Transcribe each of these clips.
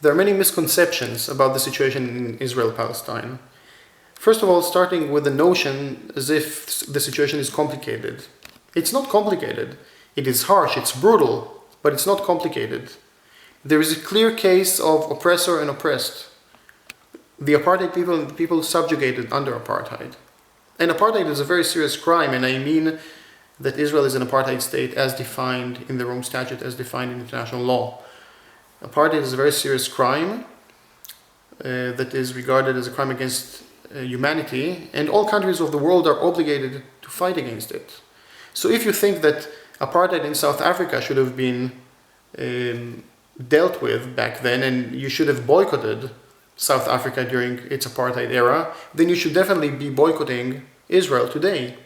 There are many misconceptions about the situation in Israel-Palestine. First of all, starting with the notion as if the situation is complicated. It's not complicated. It is harsh, it's brutal, but it's not complicated. There is a clear case of oppressor and oppressed. The apartheid people and the people subjugated under apartheid. And apartheid is a very serious crime, and I mean that Israel is an apartheid state as defined in the Rome Statute, as defined in international law. Apartheid is a very serious crime that is regarded as a crime against humanity, and all countries of the world are obligated to fight against it. So if you think that apartheid in South Africa should have been dealt with back then, and you should have boycotted South Africa during its apartheid era, then you should definitely be boycotting Israel today.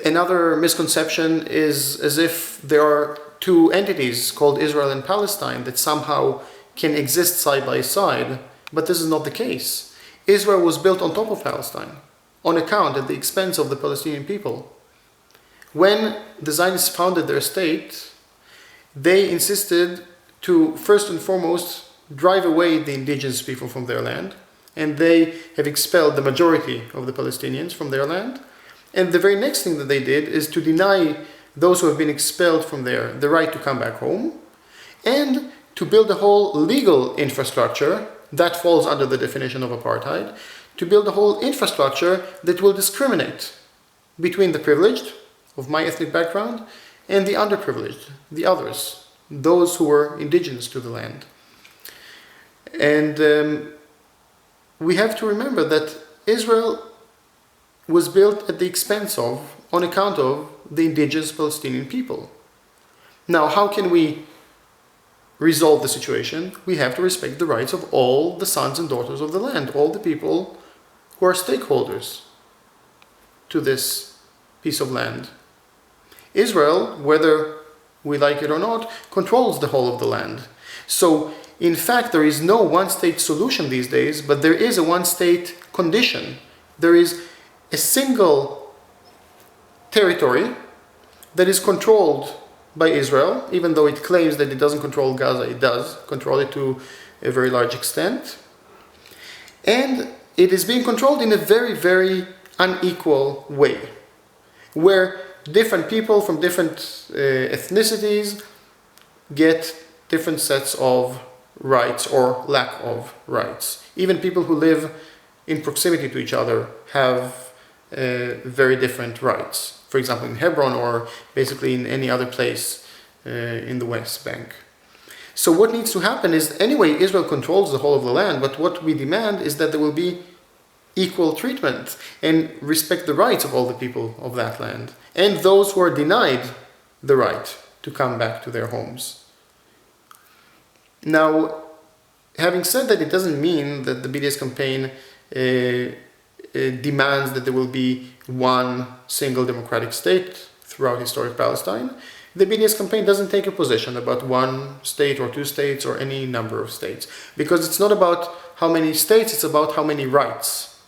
Another misconception is as if there are two entities called Israel and Palestine that somehow can exist side by side, but this is not the case. Israel was built on top of Palestine, on account at the expense of the Palestinian people. When the Zionists founded their state, they insisted to first and foremost drive away the indigenous people from their land, and they have expelled the majority of the Palestinians from their land. And the very next thing that they did is to deny those who have been expelled from there the right to come back home, and to build a whole legal infrastructure that falls under the definition of apartheid, to build a whole infrastructure that will discriminate between the privileged, of my ethnic background, and the underprivileged, the others, those who were indigenous to the land. And we have to remember that Israel was built at the expense of, on account of, the indigenous Palestinian people. Now, how can we resolve the situation? We have to respect the rights of all the sons and daughters of the land, all the people who are stakeholders to this piece of land. Israel, whether we like it or not, controls the whole of the land. So, in fact, there is no one-state solution these days, but there is a one-state condition. There is a single territory that is controlled by Israel, even though it claims that it doesn't control Gaza, it does control it to a very large extent. And it is being controlled in a very, very unequal way, where different people from different ethnicities get different sets of rights or lack of rights. Even people who live in proximity to each other have very different rights. For example, in Hebron, or basically in any other place in the West Bank. So what needs to happen is, anyway, Israel controls the whole of the land, but what we demand is that there will be equal treatment and respect the rights of all the people of that land, and those who are denied the right to come back to their homes. Now, having said that, it doesn't mean that the BDS campaign demands that there will be one single democratic state throughout historic Palestine. The BDS campaign doesn't take a position about one state or two states or any number of states, because it's not about how many states, it's about how many rights.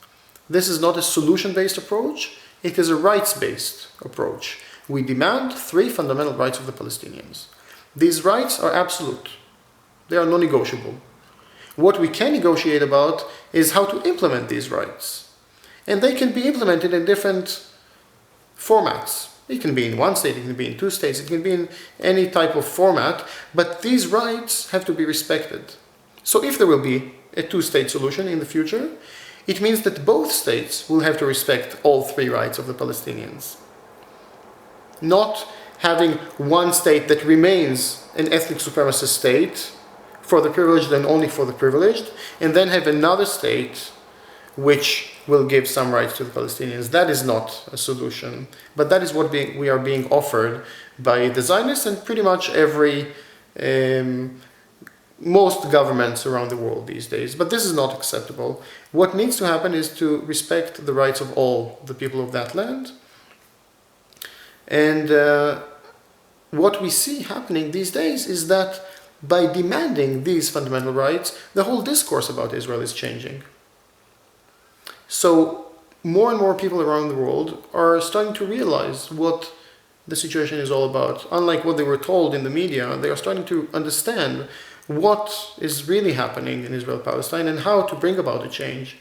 This is not a solution-based approach, it is a rights-based approach. We demand 3 fundamental rights of the Palestinians. These rights are absolute. They are non-negotiable. What we can negotiate about is how to implement these rights. And they can be implemented in different formats. It can be in one state, it can be in 2 states, it can be in any type of format, but these rights have to be respected. So if there will be a 2-state solution in the future, it means that both states will have to respect all 3 rights of the Palestinians. Not having one state that remains an ethnic supremacist state for the privileged and only for the privileged, and then have another state which will give some rights to the Palestinians. That is not a solution, but that is what we are being offered by the Zionists and pretty much most governments around the world these days. But this is not acceptable. What needs to happen is to respect the rights of all the people of that land. And what we see happening these days is that by demanding these fundamental rights, the whole discourse about Israel is changing. So more and more people around the world are starting to realize what the situation is all about. Unlike what they were told in the media, they are starting to understand what is really happening in Israel-Palestine and how to bring about a change.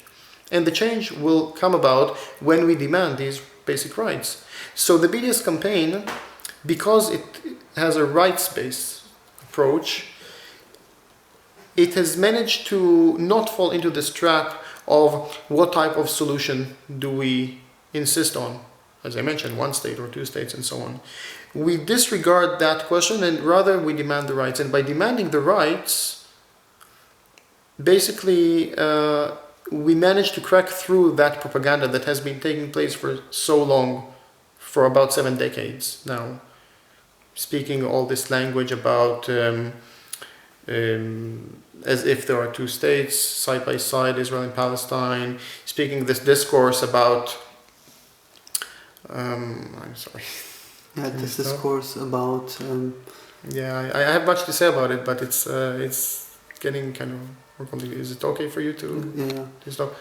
And the change will come about when we demand these basic rights. So the BDS campaign, because it has a rights-based approach, it has managed to not fall into this trap of what type of solution do we insist on. As I mentioned, one state or two states and so on. We disregard that question and rather we demand the rights. And by demanding the rights, basically we manage to crack through that propaganda that has been taking place for so long, for about 7 decades now. Speaking all this language about as if there are two states side by side, Israel and Palestine, speaking this discourse about I'm sorry. Yeah, this discourse about yeah, I have much to say about it, but it's getting kind of more complicated. Is it okay for you to yeah. stop?